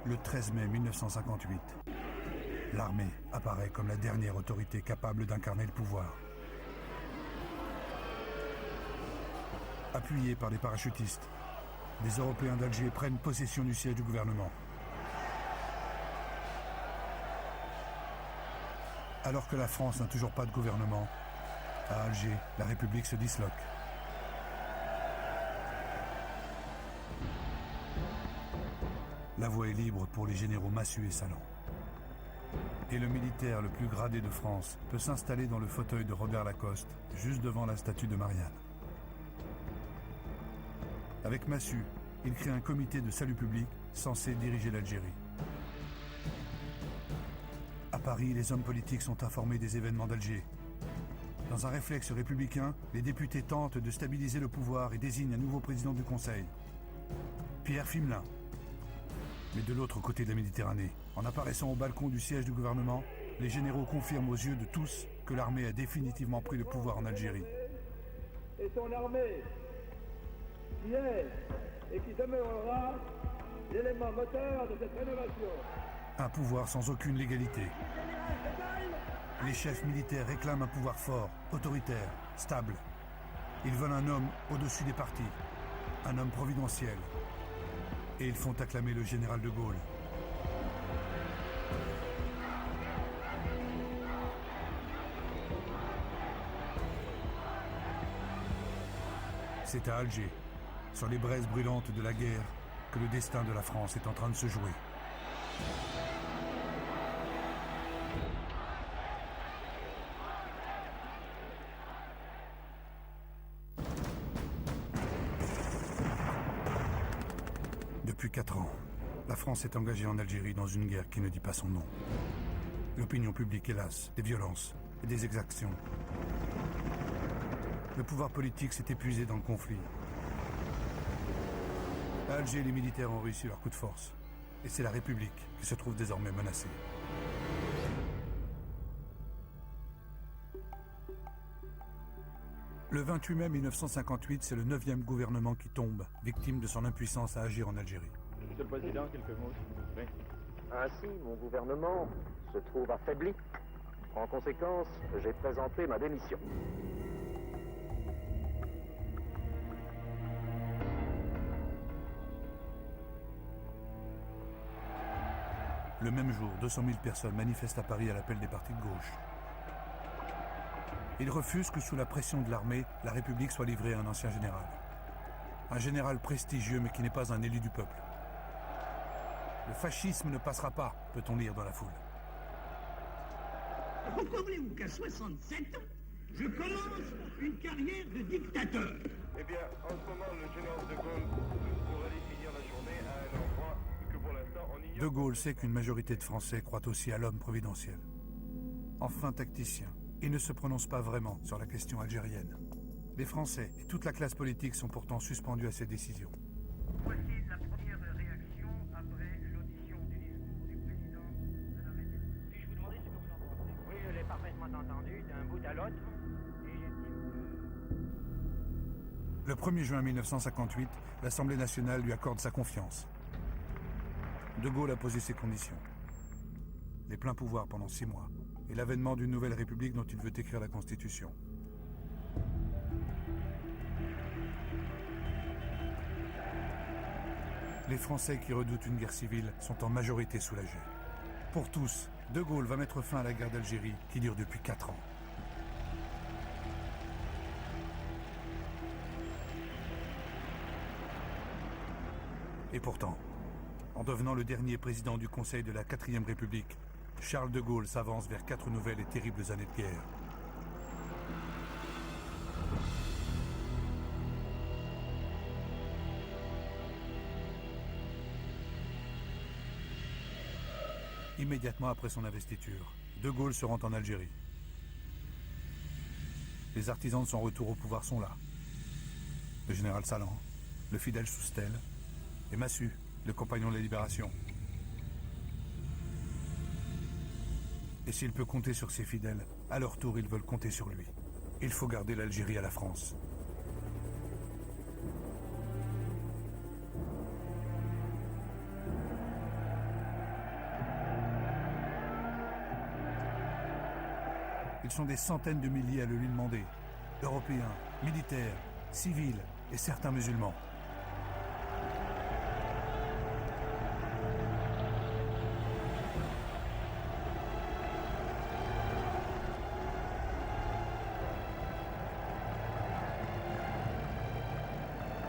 Le 13 mai 1958, l'armée apparaît comme la dernière autorité capable d'incarner le pouvoir. Appuyés par des parachutistes, des Européens d'Alger prennent possession du siège du gouvernement. Alors que la France n'a toujours pas de gouvernement, à Alger, la République se disloque. La voie est libre pour les généraux Massu et Salan. Et le militaire le plus gradé de France peut s'installer dans le fauteuil de Robert Lacoste, juste devant la statue de Marianne. Avec Massu, il crée un comité de salut public censé diriger l'Algérie. À Paris, les hommes politiques sont informés des événements d'Alger. Dans un réflexe républicain, les députés tentent de stabiliser le pouvoir et désignent un nouveau président du Conseil, Pierre Fimelin. Mais de l'autre côté de la Méditerranée, en apparaissant au balcon du siège du gouvernement, les généraux confirment aux yeux de tous que l'armée a définitivement pris le pouvoir en Algérie. Et son armée, qui est et qui demeurera l'élément moteur de cette rénovation. Un pouvoir sans aucune légalité. Les chefs militaires réclament un pouvoir fort, autoritaire, stable. Ils veulent un homme au-dessus des partis, un homme providentiel. Et ils font acclamer le général de Gaulle. C'est à Alger, sur les braises brûlantes de la guerre, que le destin de la France est en train de se jouer. Depuis 4 ans, la France est engagée en Algérie dans une guerre qui ne dit pas son nom. L'opinion publique est lasse des violences et des exactions. Le pouvoir politique s'est épuisé dans le conflit. À Alger, les militaires ont réussi leur coup de force. Et c'est la République qui se trouve désormais menacée. Le 28 mai 1958, c'est le 9e gouvernement qui tombe, victime de son impuissance à agir en Algérie. Monsieur le Président, quelques mots, s'il vous plaît. Ainsi, mon gouvernement se trouve affaibli. En conséquence, j'ai présenté ma démission. Le même jour, 200 000 personnes manifestent à Paris à l'appel des partis de gauche. Ils refusent que sous la pression de l'armée, la République soit livrée à un ancien général. Un général prestigieux mais qui n'est pas un élu du peuple. Le fascisme ne passera pas, peut-on lire dans la foule. Pourquoi voulez-vous qu'à 67 ans, je commence une carrière de dictateur? Eh bien, en ce moment, le général de Gaulle pourrait aller finir la journée à un endroit que pour l'instant on ignore. De Gaulle sait qu'une majorité de Français croit aussi à l'homme providentiel. Enfin tacticien, il ne se prononce pas vraiment sur la question algérienne. Les Français et toute la classe politique sont pourtant suspendus à ces décisions. Voici la première réaction après l'audition du discours du président de la République. Puis-je vous demander ce que vous en pensez? Oui, je l'ai parfaitement entendu, d'un bout à l'autre. Et Le 1er juin 1958, l'Assemblée nationale lui accorde sa confiance. De Gaulle a posé ses conditions. Les pleins pouvoirs pendant 6 mois et l'avènement d'une nouvelle république dont il veut écrire la Constitution. Les Français qui redoutent une guerre civile sont en majorité soulagés. Pour tous, De Gaulle va mettre fin à la guerre d'Algérie qui dure depuis 4 ans. Et pourtant, en devenant le dernier président du Conseil de la 4e République, Charles de Gaulle s'avance vers 4 nouvelles et terribles années de guerre. Immédiatement après son investiture, De Gaulle se rend en Algérie. Les artisans de son retour au pouvoir sont là. Le général Salan, le fidèle Soustelle et Massu, le compagnon de la Libération. Et s'il peut compter sur ses fidèles, à leur tour, ils veulent compter sur lui. Il faut garder l'Algérie à la France. Ils sont des centaines de milliers à le lui demander. Européens, militaires, civils et certains musulmans.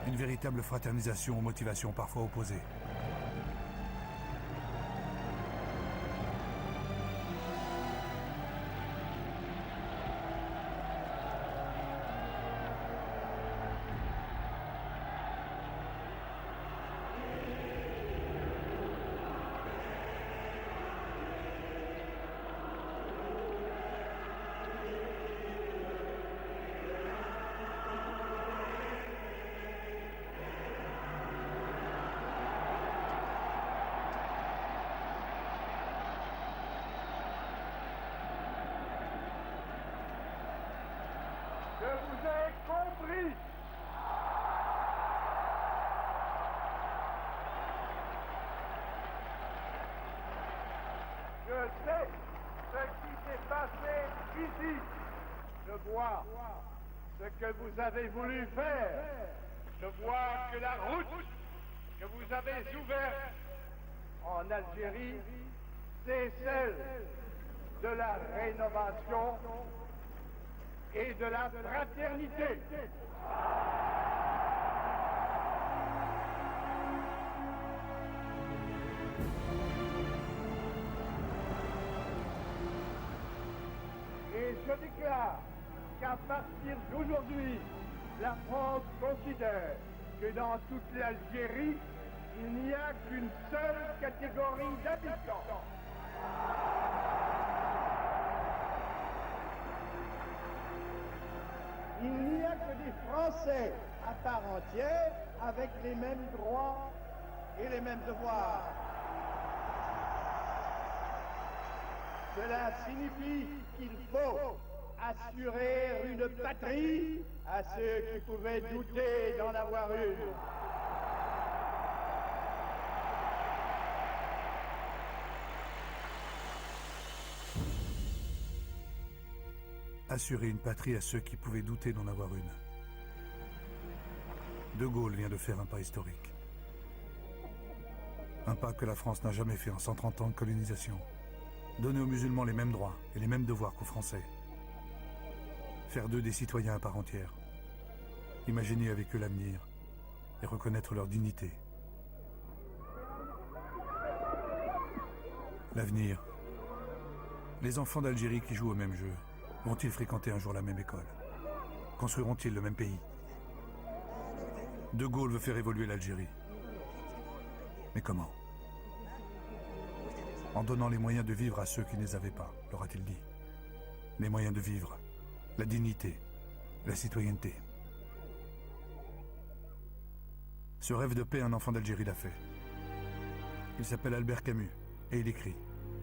Une véritable fraternisation aux motivations parfois opposées. Je vous ai compris. Je sais ce qui s'est passé ici. Je vois ce que vous avez voulu faire. Je vois que la route que vous avez ouverte en Algérie, c'est celle de la rénovation et de la fraternité. Et je déclare qu'à partir d'aujourd'hui, la France considère que dans toute l'Algérie, il n'y a qu'une seule catégorie d'habitants. Il n'y a que des Français à part entière avec les mêmes droits et les mêmes devoirs. Cela signifie qu'il faut assurer une patrie à ceux qui pouvaient douter d'en avoir une. Assurer une patrie à ceux qui pouvaient douter d'en avoir une. De Gaulle vient de faire un pas historique. Un pas que la France n'a jamais fait en 130 ans de colonisation. Donner aux musulmans les mêmes droits et les mêmes devoirs qu'aux Français. Faire d'eux des citoyens à part entière. Imaginer avec eux l'avenir et reconnaître leur dignité. L'avenir. Les enfants d'Algérie qui jouent au même jeu, vont-ils fréquenter un jour la même école? Construiront-ils le même pays? De Gaulle veut faire évoluer l'Algérie. Mais comment? En donnant les moyens de vivre à ceux qui ne les avaient pas, leur a-t-il dit. Les moyens de vivre, la dignité, la citoyenneté. Ce rêve de paix, un enfant d'Algérie l'a fait. Il s'appelle Albert Camus, et il écrit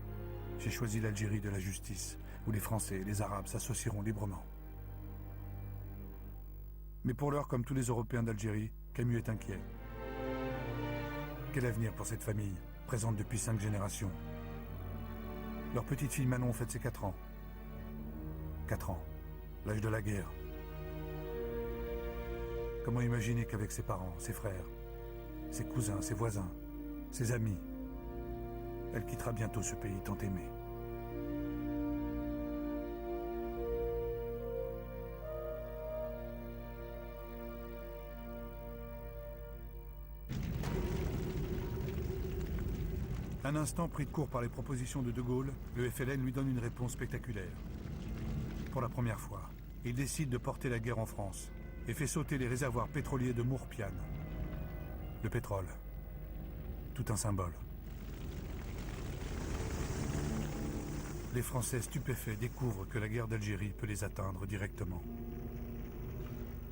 « J'ai choisi l'Algérie de la justice, où les Français et les Arabes s'associeront librement. » Mais pour l'heure, comme tous les Européens d'Algérie, Camus est inquiet. Quel avenir pour cette famille, présente depuis 5 générations? Leur petite fille Manon fête ses 4 ans. 4 ans, l'âge de la guerre. Comment imaginer qu'avec ses parents, ses frères, ses cousins, ses voisins, ses amis, elle quittera bientôt ce pays tant aimé? Un instant pris de court par les propositions de Gaulle, le FLN lui donne une réponse spectaculaire. Pour la première fois, il décide de porter la guerre en France et fait sauter les réservoirs pétroliers de Mourpiane. Le pétrole. Tout un symbole. Les Français stupéfaits découvrent que la guerre d'Algérie peut les atteindre directement.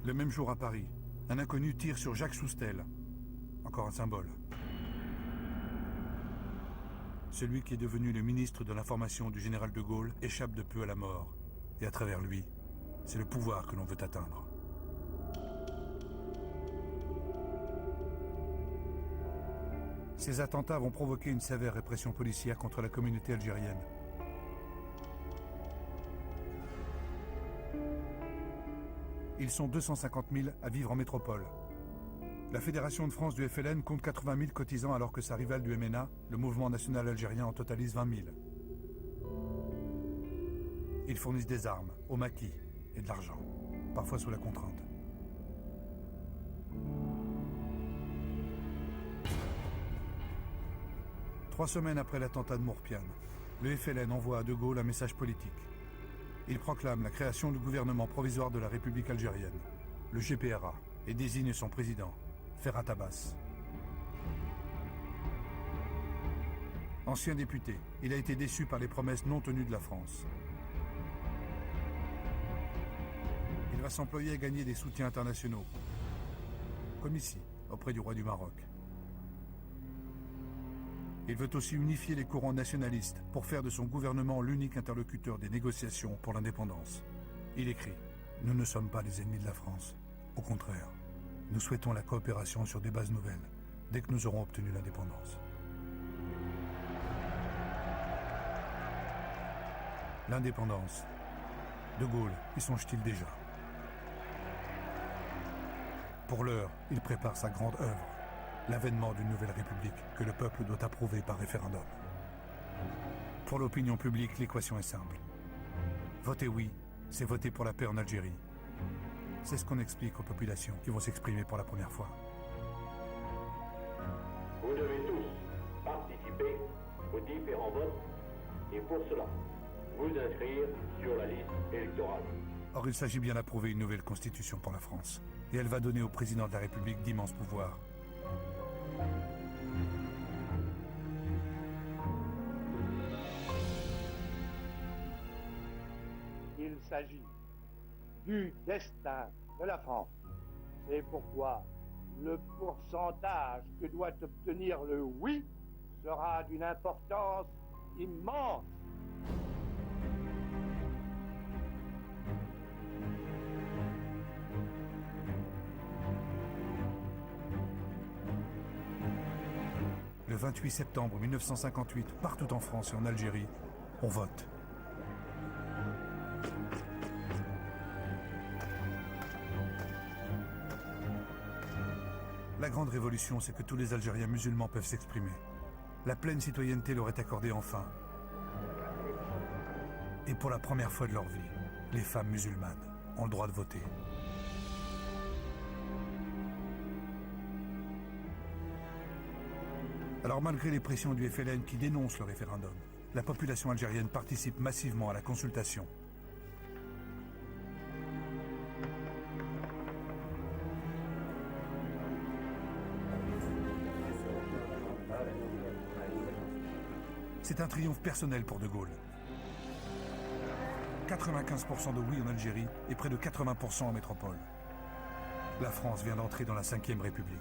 Le même jour à Paris, un inconnu tire sur Jacques Soustelle. Encore un symbole. Celui qui est devenu le ministre de l'information du général de Gaulle échappe de peu à la mort. Et à travers lui, c'est le pouvoir que l'on veut atteindre. Ces attentats vont provoquer une sévère répression policière contre la communauté algérienne. Ils sont 250 000 à vivre en métropole. La Fédération de France du FLN compte 80 000 cotisants alors que sa rivale du MNA, le Mouvement national algérien, en totalise 20 000. Ils fournissent des armes, au maquis et de l'argent, parfois sous la contrainte. Trois semaines après l'attentat de Mourpiane, le FLN envoie à De Gaulle un message politique. Il proclame la création du gouvernement provisoire de la République algérienne, le GPRA, et désigne son président, Ferhat Abbas. Ancien député, il a été déçu par les promesses non tenues de la France. Il va s'employer à gagner des soutiens internationaux, comme ici, auprès du roi du Maroc. Il veut aussi unifier les courants nationalistes pour faire de son gouvernement l'unique interlocuteur des négociations pour l'indépendance. Il écrit « Nous ne sommes pas les ennemis de la France. Au contraire, nous souhaitons la coopération sur des bases nouvelles, dès que nous aurons obtenu l'indépendance. » L'indépendance. De Gaulle y songe-t-il déjà? Pour l'heure, il prépare sa grande œuvre, l'avènement d'une nouvelle république que le peuple doit approuver par référendum. Pour l'opinion publique, l'équation est simple. Voter oui, c'est voter pour la paix en Algérie. C'est ce qu'on explique aux populations qui vont s'exprimer pour la première fois. Vous devez tous participer aux différents votes et pour cela, vous inscrire sur la liste électorale. Or, il s'agit bien d'approuver une nouvelle constitution pour la France. Et elle va donner au président de la République d'immenses pouvoirs. Il s'agit du destin de la France. C'est pourquoi le pourcentage que doit obtenir le oui sera d'une importance immense. Le 28 septembre 1958, partout en France et en Algérie, on vote. La grande révolution, c'est que tous les Algériens musulmans peuvent s'exprimer. La pleine citoyenneté leur est accordée enfin. Et pour la première fois de leur vie, les femmes musulmanes ont le droit de voter. Alors malgré les pressions du FLN qui dénoncent le référendum, la population algérienne participe massivement à la consultation. C'est un triomphe personnel pour De Gaulle. 95% de oui en Algérie et près de 80% en métropole. La France vient d'entrer dans la 5e République.